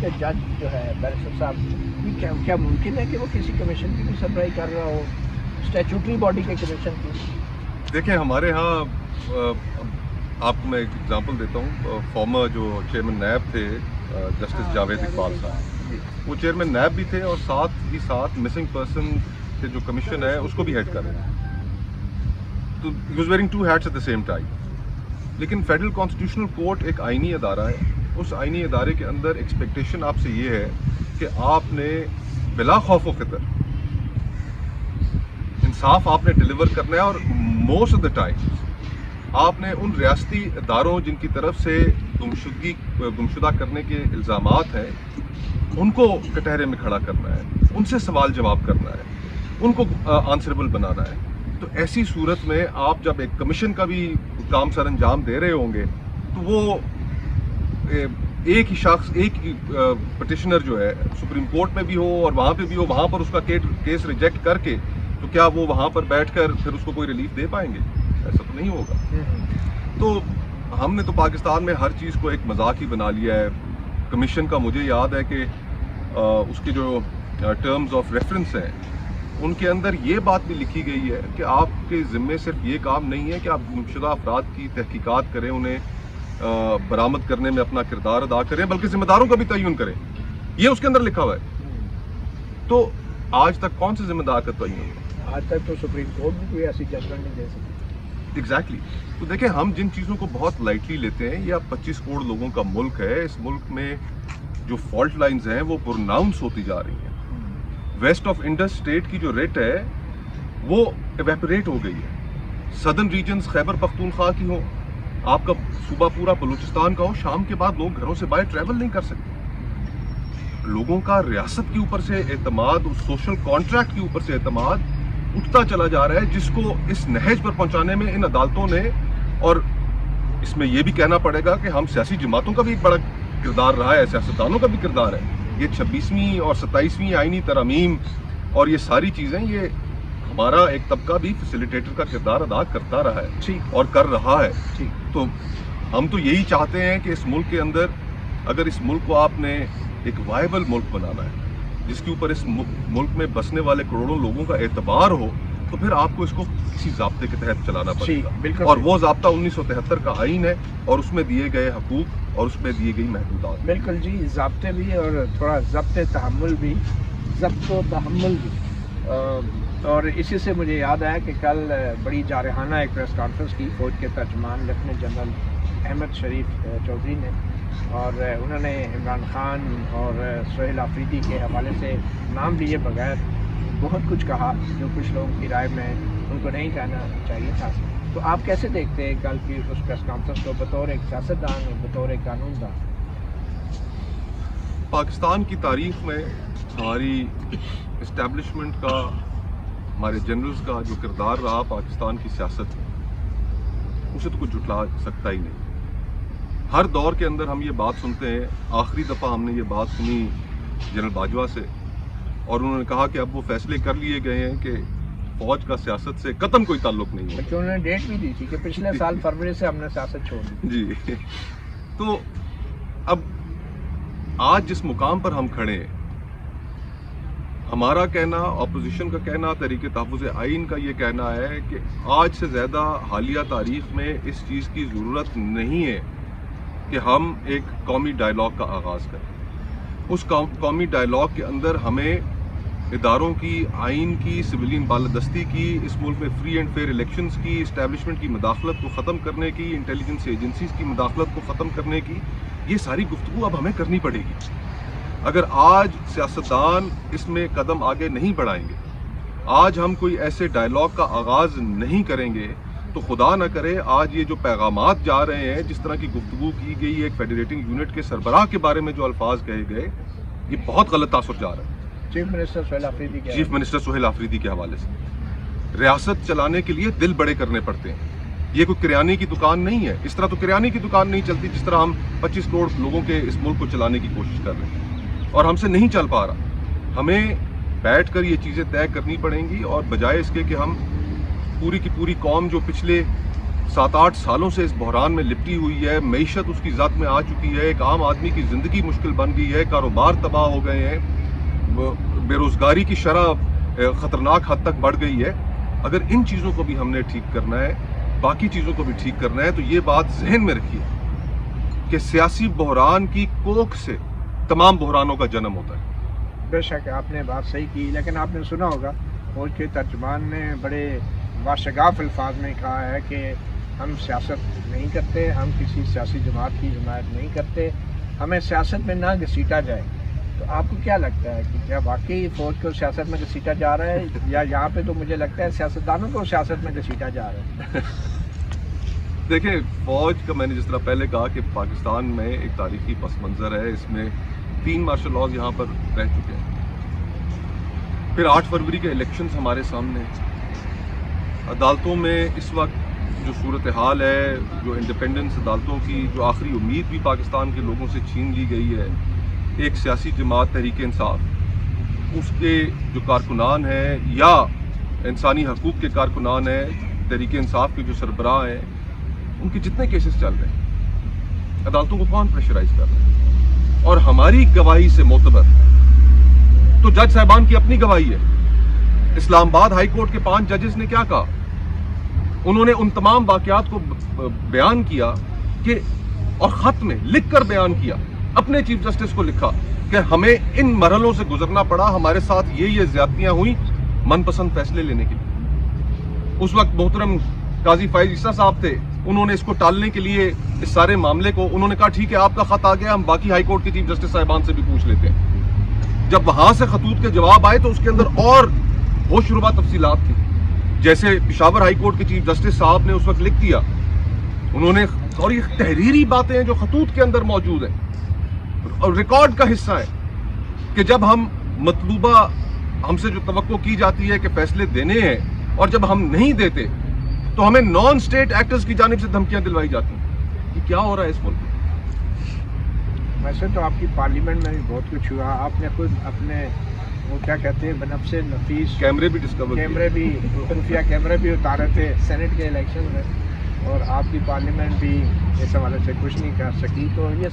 کہ جج جو ہے بیرسٹر صاحب کیا ممکن ہے کہ وہ کسی کمیشن کی بھی سربراہی کر رہا ہو، اسٹیچوٹری باڈی کے کمیشن کی؟ دیکھیں ہمارے ہاں آپ کو میں ایک ایگزامپل دیتا ہوں. فارمر جو چیئرمین نیب تھے جسٹس جاوید اقبال صاحب، وہ چیئرمین نیب بھی تھے اور ساتھ ہی ساتھ مسنگ پرسن کے جو کمیشن ہے اس کو بھی ہیڈ کر رہے ہیں. تو he was wearing 2 hats at the same time. لیکن فیڈرل کانسٹیٹیوشنل کورٹ ایک آئینی ادارہ ہے. اس آئینی ادارے کے اندر ایکسپیکٹیشن آپ سے یہ ہے کہ آپ نے بلا خوف و خطر انصاف آپ نے ڈیلیور کرنا ہے. اور موسٹ آف دا ٹائم آپ نے ان ریاستی اداروں جن کی طرف سے گمشدہ کرنے کے الزامات ہیں ان کو کٹہرے میں کھڑا کرنا ہے، ان سے سوال جواب کرنا ہے، ان کو آنسریبل بنانا ہے. تو ایسی صورت میں آپ جب ایک کمیشن کا بھی کام سر انجام دے رہے ہوں گے تو وہ ایک ہی شخص، ایک ہی پٹیشنر جو ہے سپریم کورٹ میں بھی ہو اور وہاں پہ بھی ہو، وہاں پر اس کا کیس ریجیکٹ کر کے تو کیا وہ وہاں پر بیٹھ کر پھر اس کو کوئی ریلیف دے پائیں گے؟ ایسا تو نہیں ہوگا. تو ہم نے تو پاکستان میں ہر چیز کو ایک مذاق ہی بنا لیا ہے. کمیشن کا مجھے یاد ہے کہ اس کے جو ٹرمز آف ریفرنس ہیں ان کے اندر یہ بات بھی لکھی گئی ہے کہ آپ کے ذمے صرف یہ کام نہیں ہے کہ آپ گمشدہ افراد کی تحقیقات کریں، انہیں برآمد کرنے میں اپنا کردار ادا کریں، بلکہ ذمہ داروں کا بھی تعین کریں. یہ اس کے اندر لکھا ہوا ہے. تو آج تک کون سے ذمہ دار کا تعین ہوا؟ آج تک تو سپریم کورٹ بھی کوئی ایسی ججمنٹ نہیں دے سکتی. ایگزیکٹلی. تو دیکھیں ہم جن چیزوں کو بہت لائٹلی لیتے ہیں، یہ اب 25 کروڑ لوگوں کا ملک ہے. اس ملک میں جو فالٹ لائنز ہیں وہ پروناؤنس ہوتی جا رہی ہیں. ویسٹ آف انڈس اسٹیٹ کی جو ریٹ ہے وہ ایویپوریٹ ہو گئی ہے. سدرن ریجنز خیبر پختونخوا کی ہو، آپ کا صوبہ پورا بلوچستان کا ہو، شام کے بعد لوگ گھروں سے باہر ٹریول نہیں کر سکتے. لوگوں کا ریاست کے اوپر سے اعتماد، سوشل کانٹریکٹ کے اوپر سے اعتماد اٹھتا چلا جا رہا ہے، جس کو اس نہج پر پہنچانے میں ان عدالتوں نے، اور اس میں یہ بھی کہنا پڑے گا کہ ہم سیاسی جماعتوں کا بھی ایک بڑا کردار رہا ہے، سیاستدانوں کا بھی کردار ہے. یہ 26ویں اور 27ویں آئینی ترامیم اور یہ ساری چیزیں، یہ ہمارا ایک طبقہ بھی فیسیلیٹیٹر کا کردار ادا کرتا رہا ہے اور کر رہا ہے. تو ہم تو یہی چاہتے ہیں کہ اس ملک کے اندر، اگر اس ملک کو آپ نے ایک وائبل ملک بنانا ہے جس کے اوپر اس ملک میں بسنے والے کروڑوں لوگوں کا اعتبار ہو، تو پھر آپ کو اس کو کسی ضابطے کے تحت چلانا پڑے گا. اور وہ ضابطہ 1973 کا آئین ہے اور اس میں دیے گئے حقوق اور اس میں دی گئی محدودات. بالکل جی، ضابطے بھی اور تھوڑا ضبط تحمل بھی، ضبط و تحمل بھی. اور اسی سے مجھے یاد آیا کہ کل بڑی جارحانہ ایک پریس کانفرنس کی فوج کے ترجمان لیفٹیننٹ جنرل احمد شریف چودھری نے، اور انہوں نے عمران خان اور سہیل آفریدی کے حوالے سے نام لیے بغیر بہت کچھ کہا جو کچھ لوگوں کی رائے میں ان کو نہیں کہنا چاہیے تھا. تو آپ کیسے دیکھتے ہیں کل کی اس پریس کانفرنس کو بطور ایک سیاستدان اور بطور ایک قانون دان؟ پاکستان کی تاریخ میں ہماری اسٹیبلشمنٹ کا، ہمارے جنرلز کا جو کردار رہا پاکستان کی سیاست میں، اسے تو کچھ جھٹلا سکتا ہی نہیں. ہر دور کے اندر ہم یہ بات سنتے ہیں. آخری دفعہ ہم نے یہ بات سنی جنرل باجوہ سے، اور انہوں نے کہا کہ اب وہ فیصلے کر لیے گئے ہیں کہ فوج کا سیاست سے قطعاً کوئی تعلق نہیں ہے. انہوں نے ڈیٹ بھی دی تھی کہ پچھلے سال فروری سے ہم نے سیاست چھوڑ دی. جی. تو اب آج جس مقام پر ہم کھڑے ہیں، ہمارا کہنا، اپوزیشن کا کہنا، تحریک تحفظ آئین کا یہ کہنا ہے کہ آج سے زیادہ حالیہ تاریخ میں اس چیز کی ضرورت نہیں ہے کہ ہم ایک قومی ڈائیلاگ کا آغاز کریں. اس قومی ڈائیلاگ کے اندر ہمیں اداروں کی، آئین کی، سویلین بالادستی کی، اس ملک میں فری اینڈ فیئر الیکشنز کی، اسٹیبلشمنٹ کی مداخلت کو ختم کرنے کی، انٹیلیجنس ایجنسیز کی مداخلت کو ختم کرنے کی، یہ ساری گفتگو اب ہمیں کرنی پڑے گی. اگر آج سیاستدان اس میں قدم آگے نہیں بڑھائیں گے، آج ہم کوئی ایسے ڈائیلاگ کا آغاز نہیں کریں گے، تو خدا نہ کرے آج یہ جو پیغامات جا رہے ہیں، جس طرح کی گفتگو کی گئی ایک فیڈریٹنگ یونٹ کے سربراہ کے بارے میں جو الفاظ کہے گئے، یہ بہت غلط تاثر جا رہا ہے. چیف منسٹر سہیل آفریدی کے حوالے سے ریاست چلانے کے لیے دل بڑے کرنے پڑتے ہیں. یہ کوئی کریانے کی دکان نہیں ہے. اس طرح تو کریانے کی دکان نہیں چلتی جس طرح ہم 25 کروڑ لوگوں کے اس ملک کو چلانے کی کوشش کر رہے ہیں، اور ہم سے نہیں چل پا رہا. ہمیں بیٹھ کر یہ چیزیں طے کرنی پڑیں گی، اور بجائے اس کے کہ ہم پوری کی پوری قوم جو پچھلے 7-8 سالوں سے اس بحران میں لپٹی ہوئی ہے، معیشت اس کی ذات میں آ چکی ہے، ایک عام آدمی کی زندگی مشکل بن گئی ہے، کاروبار تباہ ہو گئے ہیں، بے روزگاری کی شرح خطرناک حد تک بڑھ گئی ہے. اگر ان چیزوں کو بھی ہم نے ٹھیک کرنا ہے، باقی چیزوں کو بھی ٹھیک کرنا ہے، تو یہ بات ذہن میں رکھیے کہ سیاسی بحران کی کوکھ سے تمام بحرانوں کا جنم ہوتا ہے. بے شک آپ نے بات صحیح کی، لیکن آپ نے سنا ہوگا فوج کے ترجمان نے بڑے واشگاف الفاظ میں کہا ہے کہ ہم سیاست نہیں کرتے، ہم کسی سیاسی جماعت کی حمایت نہیں کرتے، ہمیں سیاست میں نہ گھسیٹا جائے. تو آپ کو کیا لگتا ہے کہ کیا واقعی فوج کو سیاست میں گھسیٹا جا رہا ہے، یا یہاں پہ تو مجھے لگتا ہے سیاستدانوں کو سیاست میں گھسیٹا جا رہا ہے؟ دیکھیں، فوج کا میں نے جس طرح پہلے کہا کہ پاکستان میں ایک تاریخی پس منظر ہے، اس میں 3 مارشل لاز یہاں پر رہ چکے ہیں. پھر 8 فروری کے الیکشنز ہمارے سامنے ہیں. عدالتوں میں اس وقت جو صورتحال ہے، جو انڈیپینڈنس عدالتوں کی جو آخری امید بھی پاکستان کے لوگوں سے چھین لی گئی ہے، ایک سیاسی جماعت تحریک انصاف، اس کے جو کارکنان ہیں یا انسانی حقوق کے کارکنان ہیں، تحریک انصاف کے جو سربراہ ہیں، ان کے جتنے کیسز چل رہے ہیں، عدالتوں کو کون پریشرائز کر رہا ہے؟ اور ہماری گواہی سے معتبر تو جج صاحبان کی اپنی گواہی ہے. اسلام آباد ہائی کورٹ کے 5 ججز نے کیا کہا؟ انہوں نے ان تمام واقعات کو بیان کیا کہ اور خط میں لکھ کر بیان کیا، اپنے چیف جسٹس کو لکھا کہ ہمیں ان مرحلوں سے گزرنا پڑا، ہمارے ساتھ یہ زیادتیاں ہوئیں من پسند فیصلے لینے کے لیے. اس وقت محترم قاضی فائز عیسیٰ صاحب تھے، انہوں نے اس کو ٹالنے کے لیے اس سارے معاملے کو انہوں نے کہا ٹھیک ہے آپ کا خط آ گیا، ہم باقی ہائی کورٹ کے چیف جسٹس صاحبان سے بھی پوچھ لیتے ہیں. جب وہاں سے خطوط کے جواب آئے تو اس کے اندر اور ہوش ربا تفصیلات تھی، جیسے پشاور ہائی کورٹ کے چیف جسٹس صاحب نے اس وقت لکھ دیا، انہوں نے، اور یہ تحریری باتیں ہیں جو خطوط کے اندر موجود ہیں اور ریکارڈ کا حصہ ہے، کہ جب ہم مطلوبہ ہم سے جو توقع کی جاتی ہے کہ فیصلے دینے ہیں اور جب ہم نہیں دیتے تو ہمیں نان اسٹیٹ ایکٹرز کی جانب سے دھمکیاں دلوائی جاتی ہیں. یہ کیا ہو رہا ہے اس ملک میں؟ ویسے تو آپ کی پارلیمنٹ میں بھی بہت کچھ ہوا، آپ نے خود اپنے وہ کیا کہتے ہیں بنفس نفیس کیمرے بھی ڈسکور کیمرے بھی خفیہ کیمرے بھی اتارے تھے سینٹ کے الیکشن میں، اور آپ کی پارلیمنٹ بھی اس حوالے سے کچھ نہیں کر سکی. تو یہ